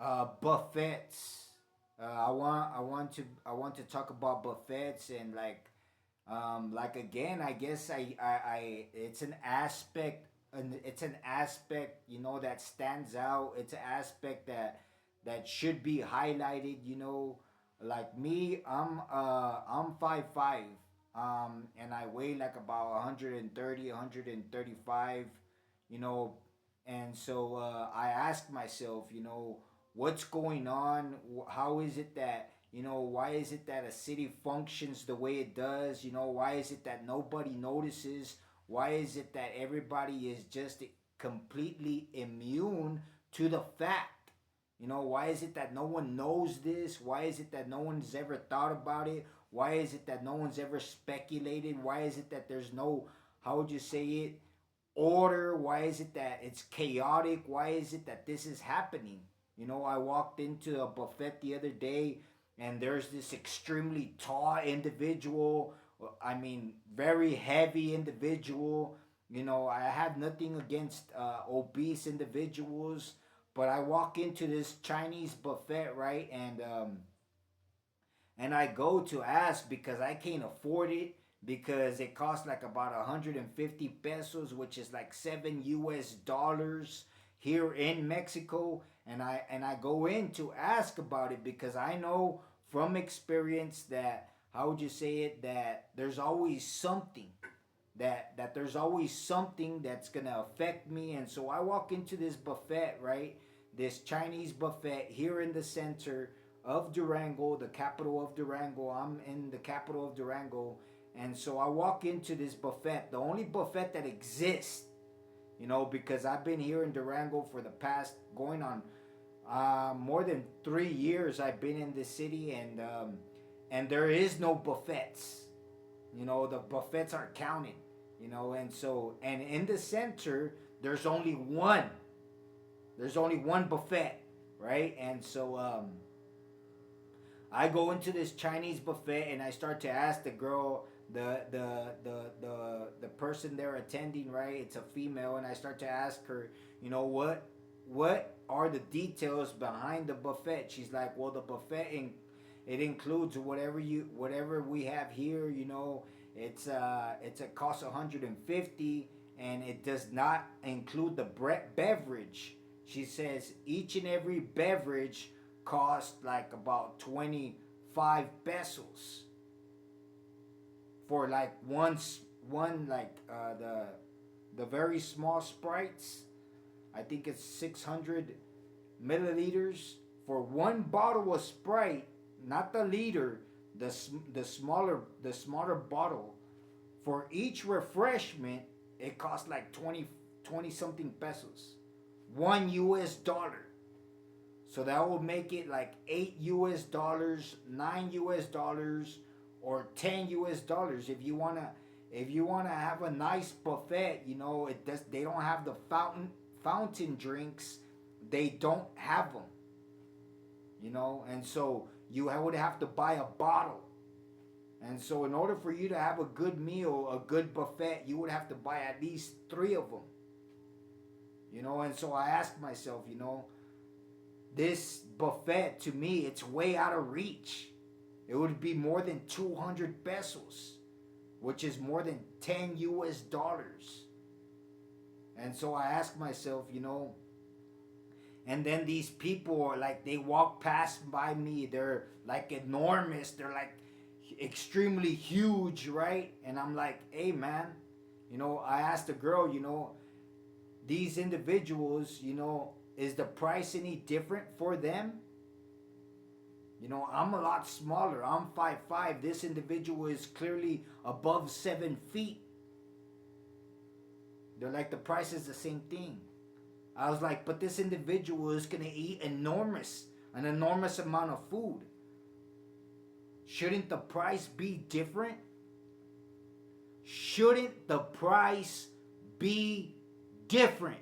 Buffets. I want to talk about buffets and like again. I guess I it's an aspect, and it's an aspect, that stands out. It's an aspect that should be highlighted. Like me, I'm 5'5", and I weigh like about 130, 135. You know, and so I ask myself, what's going on? How is it that, why is it that a city functions the way it does? Why is it that nobody notices? Why is it that everybody is just completely immune to the fact? Why is it that no one knows this? Why is it that no one's ever thought about it? Why is it that no one's ever speculated? Why is it that there's no, how would you say it, order? Why is it that it's chaotic? Why is it that this is happening? I walked into a buffet the other day, and there's this extremely tall individual. I mean, very heavy individual. I have nothing against obese individuals, but I walk into this Chinese buffet, right? And I go to ask because I can't afford it, because it costs like about 150 pesos, which is like $7 here in Mexico. And I go in to ask about it because I know from experience that, how would you say it, that there's always something, that there's always something that's gonna affect me. And so I walk into this buffet, right? This Chinese buffet here in the center of Durango, the capital of Durango. I'm in the capital of Durango. And so I walk into this buffet, the only buffet that exists, because I've been here in Durango for the past, going on more than 3 years. I've been in this city, and there is no buffets. The buffets are counted. And in the center, there's only one. There's only one buffet, right? And so I go into this Chinese buffet and I start to ask the girl, the person there attending, right? It's a female, and I start to ask her, what are the details behind the buffet? She's like, well, the buffet it includes whatever we have here. It's a cost 150, and it does not include the beverage. She says each and every beverage cost like about 25 pesos for like one like the very small Sprites. I think it's 600 milliliters for one bottle of Sprite, not the liter, the smaller bottle. For each refreshment, it costs like 20 something pesos, $1. So that will make it like $8, $9, or $10. If you wanna have a nice buffet, they don't have the fountain drinks. They don't have them. And so you would have to buy a bottle. And so in order for you to have a good meal, a good buffet, you would have to buy at least 3 of them. And so I asked myself, this buffet, to me, it's way out of reach. It would be more than 200 pesos, which is more than $10. And so I asked myself, and then these people are like, they walk past by me. They're like enormous. They're like extremely huge, right? And I'm like, hey, man, I asked the girl, these individuals, is the price any different for them? I'm a lot smaller. I'm 5'5". This individual is clearly above 7 feet. They're like, the price is the same thing. I was like, but this individual is going to eat an enormous amount of food. Shouldn't the price be different? Shouldn't the price be different?